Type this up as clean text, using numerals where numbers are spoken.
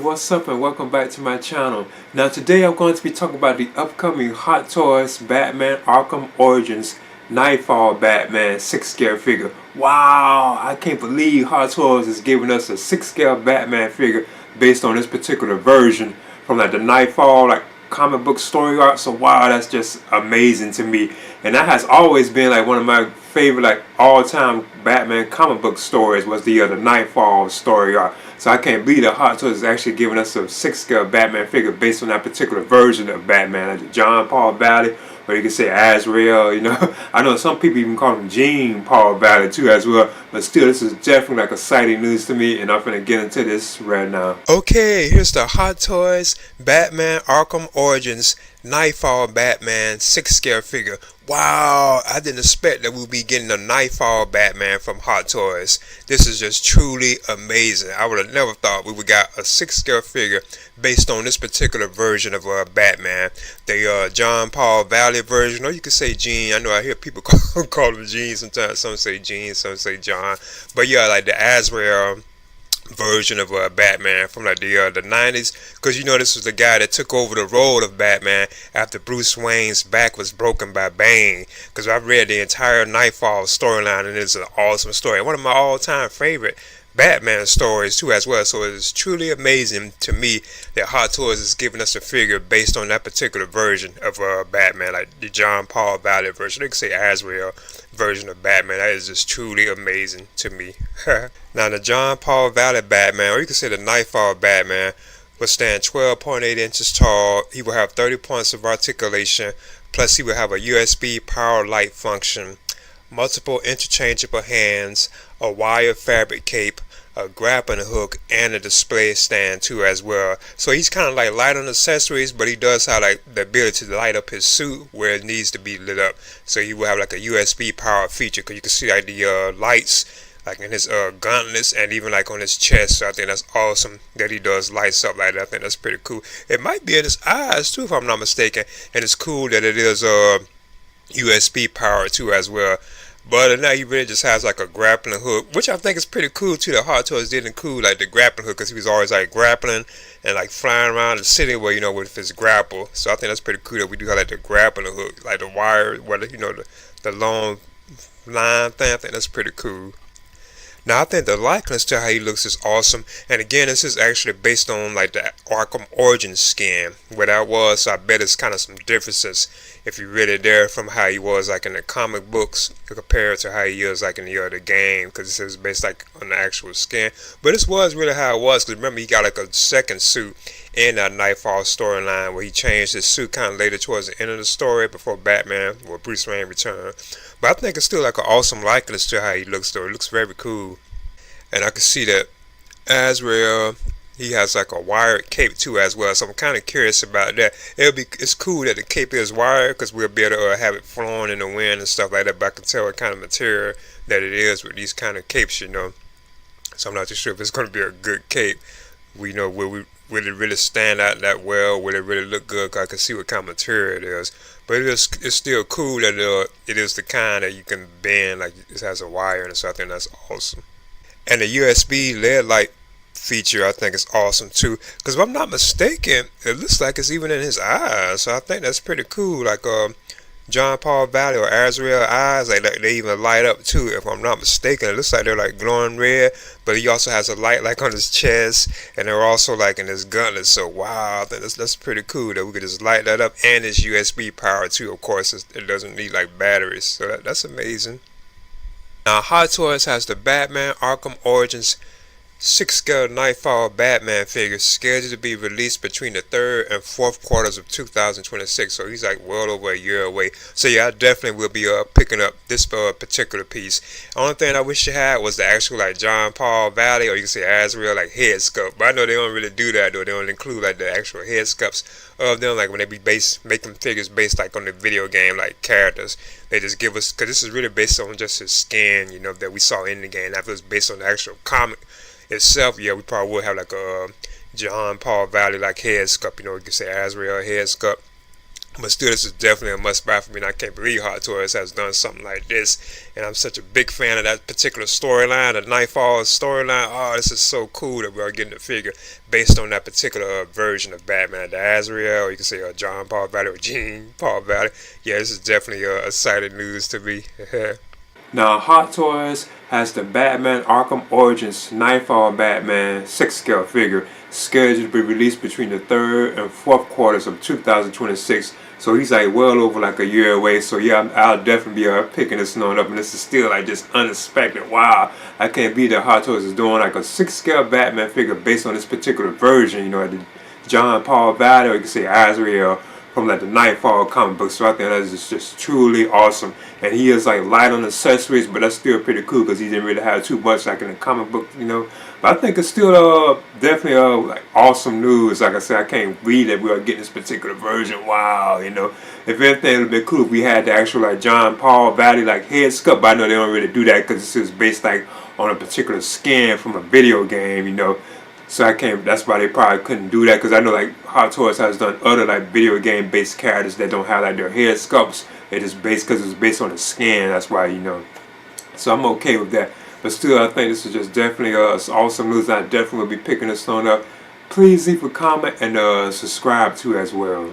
what's up and welcome back to my channel. Now today I'm going to be talking about the upcoming Hot Toys Batman Arkham Origins Knightfall Batman 6-scale figure. Wow, I can't believe Hot Toys is giving us a 6-scale Batman figure based on this particular version from like the Knightfall comic book story art. So wow, that's just amazing to me. And that has always been like one of my favorite all-time Batman comic book stories was the Knightfall story art. So I can't believe that Hot Toys is actually giving us a 6-scale Batman figure based on that particular version of Batman, like the John Paul Valley, or you can say Azrael. I know some people even call him Jean Paul Valley too as well. But still, this is definitely exciting news to me, and I'm gonna get into this right now. Okay, here's the Hot Toys Batman Arkham Origins Knightfall Batman 6-scale figure. Wow, I didn't expect that we'd be getting a Knightfall Batman from Hot Toys. This is just truly amazing. I would have never thought we would got a 6-scale figure based on this particular version of Batman. The John Paul Valley version, or you could say Gene. I know I hear people call him Gene sometimes. Some say Gene, some say John. But yeah, like the Azrael version of Batman from the 90s, because this was the guy that took over the role of Batman after Bruce Wayne's back was broken by Bane. Because I've read the entire Knightfall storyline, and it's an awesome story, one of my all-time favorite Batman stories too as well. So it's truly amazing to me that Hot Toys is giving us a figure based on that particular version of Batman, like the John Paul Valley version. They can say Azrael version of Batman. That is just truly amazing to me. Now the John Paul Valley Batman, or you can say the Knightfall Batman, will stand 12.8 inches tall. He will have 30 points of articulation, plus he will have a USB power light function, multiple interchangeable hands, a wire fabric cape, a grappling hook, and a display stand too as well. So he's kind of like light on accessories, but he does have the ability to light up his suit where it needs to be lit up. So he will have a USB power feature, because you can see the lights in his gauntlets and even on his chest. So I think that's awesome that he does lights up like that. I think that's pretty cool. It might be in his eyes too, if I'm not mistaken, and it's cool that it is USB power too as well. But now he really just has a grappling hook, which I think is pretty cool too. The Hot Toys did include the grappling hook, because he was always grappling and flying around the city where with his grapple. So I think that's pretty cool that we do have the grappling hook, the wire, the long line thing. I think that's pretty cool. Now I think the likeness to how he looks is awesome, and again, this is actually based on the Arkham Origins skin, where that was. So I bet it's kind of some differences if you read it there from how he was in the comic books compared to how he is in the other game, because this is based on the actual skin. But this was really how it was, because remember he got a second suit in that Knightfall storyline where he changed his suit kind of later towards the end of the story before Batman or Bruce Wayne returned. But I think it's still an awesome likeness to how he looks though. It looks very cool. And I can see that Azrael, he has a wired cape too as well. So I'm kind of curious about that. It's cool that the cape is wired, because we'll be able to have it flowing in the wind and stuff like that. But I can tell what kind of material that it is with these kind of capes, So I'm not too sure if it's going to be a good cape. Will it really stand out that well? Will it really look good? 'Cause I can see what kind of material it is. But it's still cool that it is the kind that you can bend, it has a wire in it. So I think that's awesome. And the USB LED light feature I think is awesome too, because if I'm not mistaken, it looks like it's even in his eyes. So I think that's pretty cool. John Paul Valley or Azrael eyes, they even light up too, if I'm not mistaken. It looks like they're glowing red, but he also has a light on his chest, and they're also in his gauntlet. So wow, I think that's pretty cool that we could just light that up, and it's USB power too. Of course, it doesn't need batteries, so that's amazing. Now Hot Toys has the Batman Arkham Origins 6-scale Knightfall Batman figure scheduled to be released between the 3rd and 4th quarters of 2026. So he's well over a year away. So yeah, I definitely will be picking up this particular piece. Only thing I wish you had was the actual John Paul Valley, or you can say Azrael head sculpt. But I know they don't really do that though. They don't include the actual head sculpts of them, when they be making figures based on the video game characters. They just give us, because this is really based on just his skin, that we saw in the game. That was based on the actual comic itself. Yeah, we probably would have a John Paul Valley head sculpt, you can say Azrael head sculpt But still, this is definitely a must-buy for me, and I can't believe Hot Toys has done something like this. And I'm such a big fan of that particular storyline, the Knightfall storyline. Oh, this is so cool that we're getting a figure based on that particular version of Batman, the Azrael, you can say John Paul Valley or Gene Paul Valley. Yeah, this is definitely exciting news to me. Now, Hot Toys has the Batman Arkham Origins Knightfall Batman 6-scale figure scheduled to be released between the 3rd and 4th quarters of 2026. So he's like well over like a year away. So yeah, I'll definitely be picking this one up. And this is still like just unexpected. Wow, I can't believe that Hot Toys is doing like a 6-scale Batman figure based on this particular version. You know, the John Paul Valley, or you can say Azrael, from like the Knightfall comic book. So I think that is just truly awesome. And he is like light on accessories, but that's still pretty cool because he didn't really have too much like in the comic book, you know. But I think it's still definitely like awesome news. Like I said, I can't believe that we are getting this particular version. Wow, you know. If anything, it would be cool if we had the actual like John Paul Valley like head sculpt. But I know they don't really do that because this is based like on a particular skin from a video game, you know. So I can't. That's why they probably couldn't do that, because I know like Hot Toys has done other like video game based characters that don't have like their head sculpts. It is based because it's based on the skin. That's why, you know. So I'm okay with that. But still, I think this is just definitely awesome news. I definitely will be picking this one up. Please leave a comment and subscribe too as well.